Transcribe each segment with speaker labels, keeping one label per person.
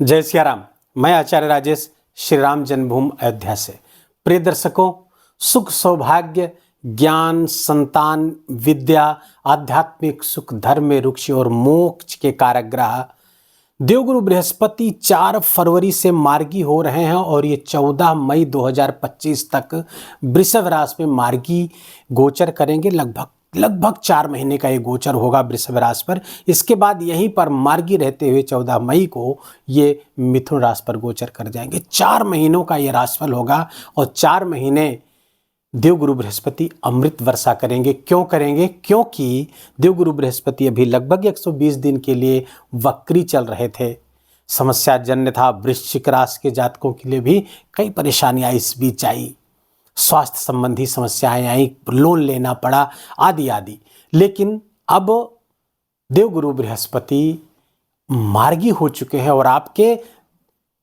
Speaker 1: जय सिया राम। मैं आचार्य राजेश श्री राम जन्मभूमि अयोध्या से। प्रिय दर्शकों, सुख सौभाग्य ज्ञान संतान विद्या आध्यात्मिक सुख धर्म में रुचि और मोक्ष के कारक ग्रह देवगुरु बृहस्पति 4 फरवरी से मार्गी हो रहे हैं और ये 14 मई 2025 तक वृषभ राशि में मार्गी गोचर करेंगे। लगभग 4 महीने का ये गोचर होगा वृषभ राशि पर। इसके बाद यहीं पर मार्गी रहते हुए 14 मई को ये मिथुन राशि पर गोचर कर जाएंगे। 4 महीनों का ये राशिफल होगा और 4 महीने देवगुरु बृहस्पति अमृत वर्षा करेंगे। क्यों करेंगे? क्योंकि देवगुरु बृहस्पति अभी लगभग 120 दिन के लिए वक्री चल रहे थे। समस्या जन्य था। वृश्चिक राशि के जातकों के लिए भी कई परेशानियां इस बीच आई, स्वास्थ्य संबंधी समस्याएं आई, लोन लेना पड़ा आदि आदि। लेकिन अब देवगुरु बृहस्पति मार्गी हो चुके हैं और आपके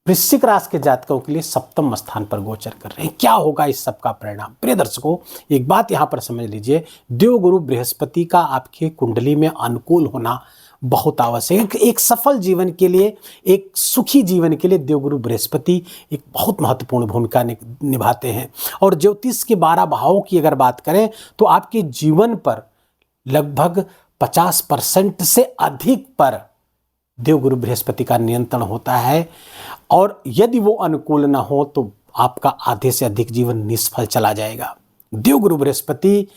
Speaker 1: वृश्चिक राशि के जातकों के लिए सप्तम स्थान पर गोचर कर रहे हैं। क्या होगा इस सब का परिणाम? प्रिय दर्शकों, एक बात यहां पर समझ लीजिए, देवगुरु बृहस्पति का आपके कुंडली में अनुकूल होना बहुत आवश्यक है। एक सफल जीवन के लिए, एक सुखी जीवन के लिए देवगुरु बृहस्पति एक बहुत महत्वपूर्ण भूमिका निभाते हैं। और ज्योतिष के 12 भावों की अगर बात करें तो आपके जीवन पर लगभग 50% से अधिक पर देवगुरु बृहस्पति का नियंत्रण होता है। और यदि वो अनुकूल ना हो तो आपका आधे से अधिक जीवन निष्फल चला जाएगा। देवगुरु बृहस्पति,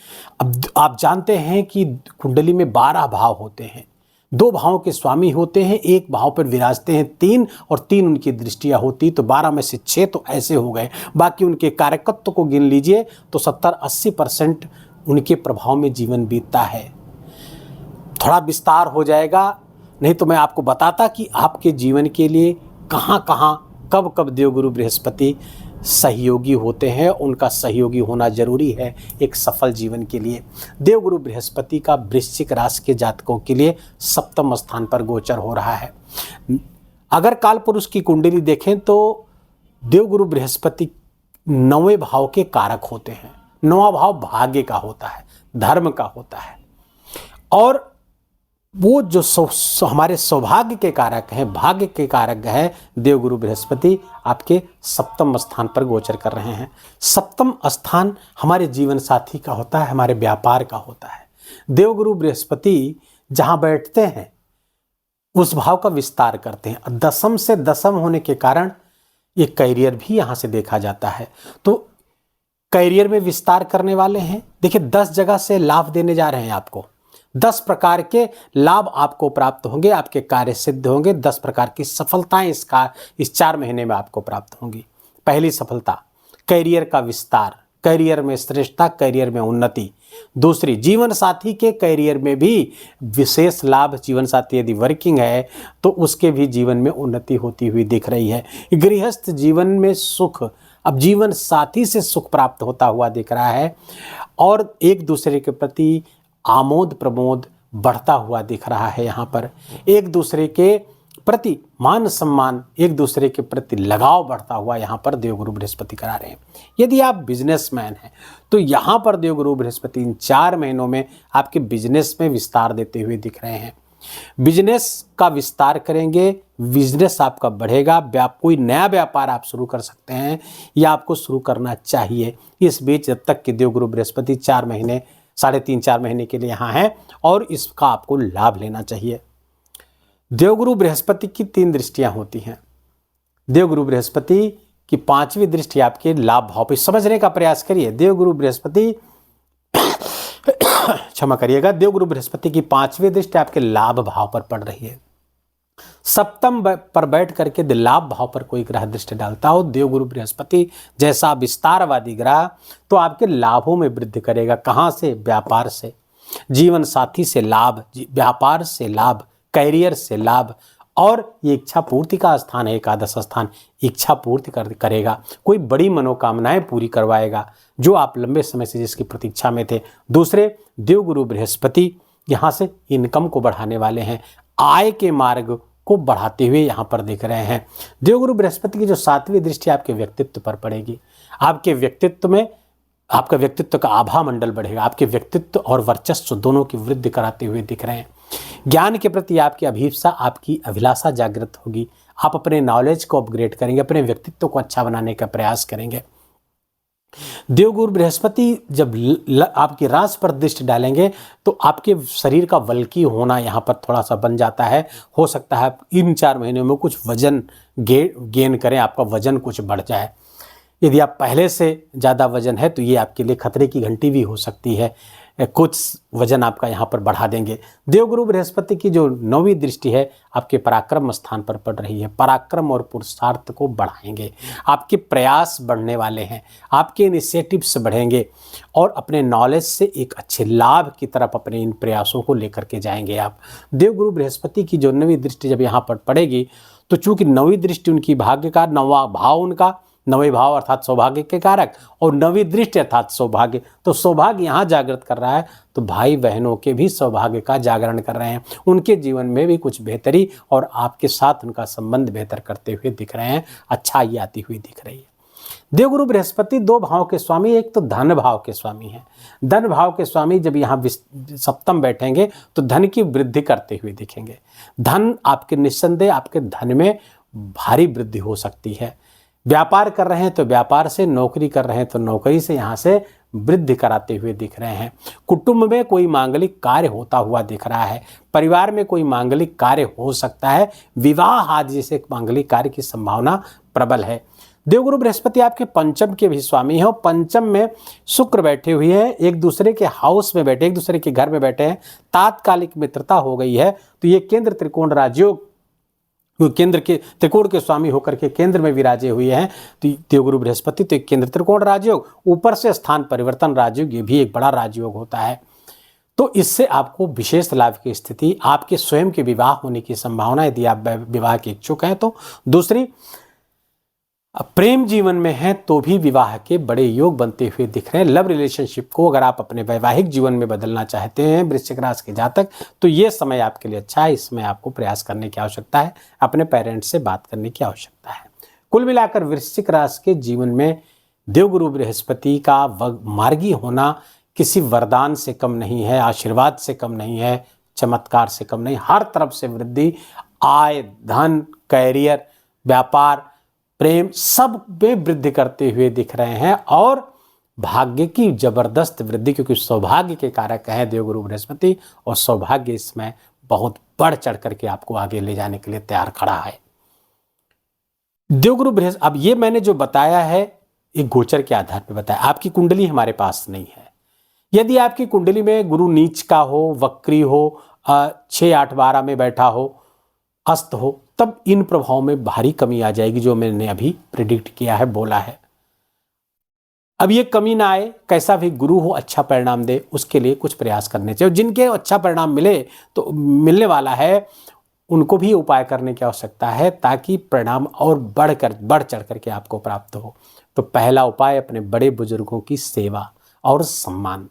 Speaker 1: अब आप जानते हैं कि कुंडली में 12 भाव होते हैं। 2 भावों के स्वामी होते हैं, एक भाव पर विराजते हैं 3 और 3 उनकी दृष्टियां होती, तो 12 में से 6 तो ऐसे हो गए। बाकी उनके कारकत्व को गिन लीजिए तो 70-80% उनके प्रभाव में जीवन बीतता है। थोड़ा विस्तार हो जाएगा, नहीं तो मैं आपको बताता कि आपके जीवन के लिए कहाँ कहाँ कब कब देवगुरु बृहस्पति सहयोगी होते हैं। उनका सहयोगी होना जरूरी है एक सफल जीवन के लिए। देवगुरु बृहस्पति का वृश्चिक राशि के जातकों के लिए सप्तम स्थान पर गोचर हो रहा है। अगर काल पुरुष की कुंडली देखें तो देवगुरु बृहस्पति 9वें भाव के कारक होते हैं। 9वां भाव भाग्य का होता है, धर्म का होता है। और वो जो हमारे सौभाग्य के कारक हैं, भाग्य के कारक है, देवगुरु बृहस्पति आपके सप्तम स्थान पर गोचर कर रहे हैं। सप्तम स्थान हमारे जीवन साथी का होता है, हमारे व्यापार का होता है। देवगुरु बृहस्पति जहां बैठते हैं उस भाव का विस्तार करते हैं। दशम से दशम होने के कारण ये कैरियर भी यहां से देखा जाता है। तो कैरियर में विस्तार करने वाले हैं। देखिए, 10 जगह से लाभ देने जा रहे हैं आपको। 10 प्रकार के लाभ आपको प्राप्त होंगे, आपके कार्य सिद्ध होंगे। 10 प्रकार की सफलताएं इस 4 महीने में आपको प्राप्त होंगी। पहली सफलता, कैरियर का विस्तार, कैरियर में श्रेष्ठता, कैरियर में उन्नति। दूसरी, जीवन साथी के कैरियर में भी विशेष लाभ। जीवन साथी यदि वर्किंग है तो उसके भी जीवन में उन्नति होती हुई दिख रही है। गृहस्थ जीवन में सुख, अब जीवन साथी से सुख प्राप्त होता हुआ दिख रहा है। और एक दूसरे के प्रति आमोद प्रमोद बढ़ता हुआ दिख रहा है। यहाँ पर एक दूसरे के प्रति मान सम्मान, एक दूसरे के प्रति लगाव बढ़ता हुआ यहाँ पर देवगुरु बृहस्पति करा रहे हैं। यदि आप बिजनेसमैन हैं तो यहाँ पर देवगुरु बृहस्पति इन 4 महीनों में आपके बिजनेस में विस्तार देते हुए दिख रहे हैं। बिजनेस का विस्तार करेंगे, बिजनेस आपका बढ़ेगा। कोई नया व्यापार आप शुरू कर सकते हैं या आपको शुरू करना चाहिए। इस बीच जब तक कि देवगुरु बृहस्पति 4 महीने 3.5-4 महीने के लिए यहाँ है और इसका आपको लाभ लेना चाहिए। देवगुरु बृहस्पति की 3 दृष्टियां होती हैं। देवगुरु बृहस्पति की 5वीं दृष्टि आपके लाभ भाव पर, समझने का प्रयास करिए। देवगुरु बृहस्पति क्षमा करिएगा, देवगुरु बृहस्पति की 5वीं दृष्टि आपके लाभ भाव पर पड़ रही है। सप्तम पर बैठ करके लाभ भाव पर कोई ग्रह दृष्टि डालता हो, देवगुरु बृहस्पति जैसा विस्तारवादी ग्रह, तो आपके लाभों में वृद्धि करेगा। कहाँ से? व्यापार से, जीवन साथी से लाभ, व्यापार से लाभ, कैरियर से लाभ। और ये इच्छा पूर्ति का स्थान है, एकादश स्थान, इच्छा पूर्ति करेगा। कोई बड़ी मनोकामनाएं पूरी करवाएगा जो आप लंबे समय से जिसकी प्रतीक्षा में थे। दूसरे, देवगुरु बृहस्पति यहाँ से इनकम को बढ़ाने वाले हैं, आय के मार्ग को बढ़ाते हुए यहाँ पर देख रहे हैं। देवगुरु बृहस्पति की जो 7वीं दृष्टि आपके व्यक्तित्व पर पड़ेगी। आपके व्यक्तित्व में आपका व्यक्तित्व का आभा मंडल बढ़ेगा। आपके व्यक्तित्व और वर्चस्व दोनों की वृद्धि कराते हुए दिख रहे हैं। ज्ञान के प्रति आपकी अभिप्सा, आपकी अभिलाषा जागृत होगी। आप अपने नॉलेज को अपग्रेड करेंगे, अपने व्यक्तित्व को अच्छा बनाने का प्रयास करेंगे। देवगुरु बृहस्पति जब आपकी राशि पर दृष्टि डालेंगे तो आपके शरीर का बल्कि होना यहाँ पर थोड़ा सा बन जाता है। हो सकता है इन 4 महीनों में कुछ वजन गेन करें, आपका वजन कुछ बढ़ जाए। यदि आप पहले से ज़्यादा वजन है तो ये आपके लिए खतरे की घंटी भी हो सकती है, कुछ वजन आपका यहाँ पर बढ़ा देंगे। देवगुरु बृहस्पति की जो 9वीं दृष्टि है आपके पराक्रम स्थान पर पड़ रही है, पराक्रम और पुरुषार्थ को बढ़ाएंगे, आपके प्रयास बढ़ने वाले हैं, आपके इनिशिएटिव्स बढ़ेंगे और अपने नॉलेज से एक अच्छे लाभ की तरफ अपने इन प्रयासों को लेकर के जाएंगे आप। देवगुरु बृहस्पति की जो 9वीं दृष्टि जब यहाँ पर पड़ेगी तो चूंकि 9वीं दृष्टि उनकी भाग्य का 9वां भाव उनका 9वें भाव अर्थात सौभाग्य के कारक और 9वीं दृष्टि अर्थात सौभाग्य, तो सौभाग्य यहाँ जागृत कर रहा है तो भाई बहनों के भी सौभाग्य का जागरण कर रहे हैं, उनके जीवन में भी कुछ बेहतरी और आपके साथ उनका संबंध बेहतर करते हुए दिख रहे हैं, अच्छाई आती हुई दिख रही है। देवगुरु बृहस्पति 2 भाव के स्वामी, एक तो धन भाव के स्वामी हैं। धन भाव के स्वामी जब यहाँ सप्तम बैठेंगे तो धन की वृद्धि करते हुए दिखेंगे। धन आपके निस्संदेह आपके धन में भारी वृद्धि हो सकती है। व्यापार कर रहे हैं तो व्यापार से, नौकरी कर रहे हैं तो नौकरी से यहाँ से वृद्धि कराते हुए दिख रहे हैं। कुटुंब में कोई मांगलिक कार्य होता हुआ दिख रहा है, परिवार में कोई मांगलिक कार्य हो सकता है, विवाह आदि जैसे मांगलिक कार्य की संभावना प्रबल है। देवगुरु बृहस्पति आपके पंचम के भी स्वामी हैं और पंचम में शुक्र बैठे हुए हैं, एक दूसरे के हाउस में बैठे, एक दूसरे के घर में बैठे हैं, तात्कालिक मित्रता हो गई है तो ये केंद्र त्रिकोण राजयोग, केंद्र के त्रिकोण के स्वामी होकर के केंद्र में विराजे हुए हैं तो देवगुरु बृहस्पति तो एक केंद्र त्रिकोण राजयोग, ऊपर से स्थान परिवर्तन राजयोग, ये भी एक बड़ा राजयोग होता है। तो इससे आपको विशेष लाभ की स्थिति, आपके स्वयं के विवाह होने की संभावना यदि आप विवाह के इच्छुक हैं तो। दूसरी, प्रेम जीवन में है तो भी विवाह के बड़े योग बनते हुए दिख रहे हैं। लव रिलेशनशिप को अगर आप अपने वैवाहिक जीवन में बदलना चाहते हैं वृश्चिक राशि के जातक तो ये समय आपके लिए अच्छा है, इसमें आपको प्रयास करने की आवश्यकता है, अपने पेरेंट्स से बात करने की आवश्यकता है। कुल मिलाकर वृश्चिक राशि के जीवन में देवगुरु बृहस्पति का मार्गी होना किसी वरदान से कम नहीं है, आशीर्वाद से कम नहीं है, चमत्कार से कम नहीं, हर तरफ से वृद्धि, आय, धन, कैरियर, व्यापार, प्रेम सब में वृद्धि करते हुए दिख रहे हैं और भाग्य की जबरदस्त वृद्धि, क्योंकि सौभाग्य के कारक है देवगुरु बृहस्पति और सौभाग्य इसमें बहुत बढ़ चढ़ करके आपको आगे ले जाने के लिए तैयार खड़ा है। देवगुरु बृहस्पति, अब ये मैंने जो बताया है एक गोचर के आधार पर बताया, आपकी कुंडली हमारे पास नहीं है। यदि आपकी कुंडली में गुरु नीच का हो, वक्री हो, 6, 8, 12 में बैठा हो, अस्त हो, तब इन प्रभावों में भारी कमी आ जाएगी जो मैंने अभी प्रेडिक्ट किया है, बोला है। अब ये कमी ना आए, कैसा भी गुरु हो अच्छा परिणाम दे, उसके लिए कुछ प्रयास करने चाहिए। जिनके अच्छा परिणाम मिले तो मिलने वाला है उनको भी उपाय करने की आवश्यकता है ताकि परिणाम और बढ़ चढ़ करके आपको प्राप्त हो। तो पहला उपाय अपने बड़े बुजुर्गों की सेवा और सम्मान।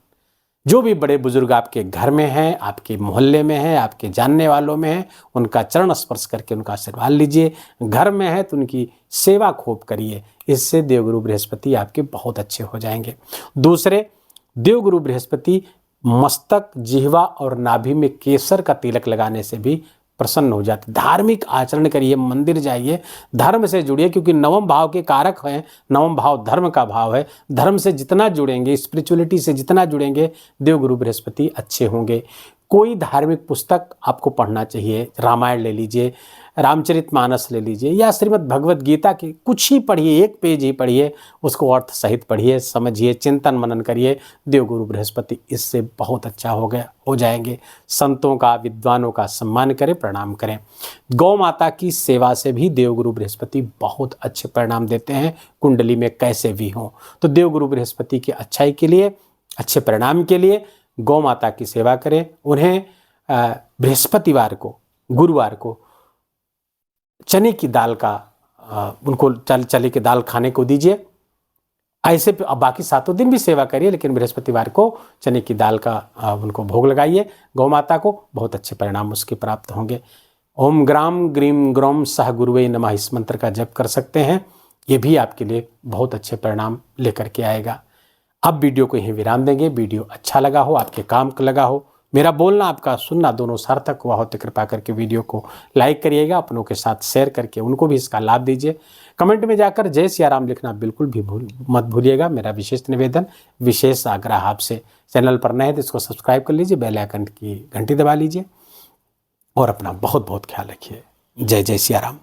Speaker 1: जो भी बड़े बुजुर्ग आपके घर में हैं, आपके मोहल्ले में हैं, आपके जानने वालों में हैं, उनका चरण स्पर्श करके उनका आशीर्वाद लीजिए। घर में है तो उनकी सेवा खूब करिए, इससे देवगुरु बृहस्पति आपके बहुत अच्छे हो जाएंगे। दूसरे, देवगुरु बृहस्पति मस्तक, जिह्वा और नाभि में केसर का तिलक लगाने से भी प्रसन्न हो जाते। धार्मिक आचरण करिए, मंदिर जाइए, धर्म से जुड़िए, क्योंकि 9वें भाव के कारक हैं, 9वां भाव धर्म का भाव है। धर्म से जितना जुड़ेंगे, स्पिरिचुअलिटी से जितना जुड़ेंगे, देवगुरु बृहस्पति अच्छे होंगे। कोई धार्मिक पुस्तक आपको पढ़ना चाहिए, रामायण ले लीजिए, रामचरितमानस ले लीजिए या श्रीमद् भगवत गीता की कुछ ही पढ़िए, 1 पेज ही पढ़िए, उसको अर्थ सहित पढ़िए, समझिए, चिंतन मनन करिए। देवगुरु बृहस्पति इससे बहुत अच्छा हो जाएंगे। संतों का, विद्वानों का सम्मान करें, प्रणाम करें। गौ माता की सेवा से भी देवगुरु बृहस्पति बहुत अच्छे परिणाम देते हैं, कुंडली में कैसे भी हों। तो देवगुरु बृहस्पति की अच्छाई के लिए, अच्छे परिणाम के लिए गौ माता की सेवा करें। उन्हें बृहस्पतिवार को, गुरुवार को चने की दाल का उनको चने की दाल खाने को दीजिए। ऐसे बाकी 7 दिन भी सेवा करिए, लेकिन बृहस्पतिवार को चने की दाल का उनको भोग लगाइए गौ माता को, बहुत अच्छे परिणाम उसके प्राप्त होंगे। ओम ग्राम ग्रीम ग्रोम सह गुरुवे नमः इस मंत्र का जप कर सकते हैं, ये भी आपके लिए बहुत अच्छे परिणाम लेकर के आएगा। अब वीडियो को यहीं विराम देंगे। वीडियो अच्छा लगा हो, आपके काम का लगा हो मेरा बोलना आपका सुनना दोनों सार्थक हुआ हो तो कृपा करके वीडियो को लाइक करिएगा, अपनों के साथ शेयर करके उनको भी इसका लाभ दीजिए। कमेंट में जाकर जय सिया राम लिखना बिल्कुल भी मत भूलिएगा। मेरा विशेष निवेदन, विशेष आग्रह आपसे, चैनल पर नए तो इसको सब्सक्राइब कर लीजिए, बेल आइकन की घंटी दबा लीजिए और अपना बहुत बहुत ख्याल रखिए। जय जय सिया राम।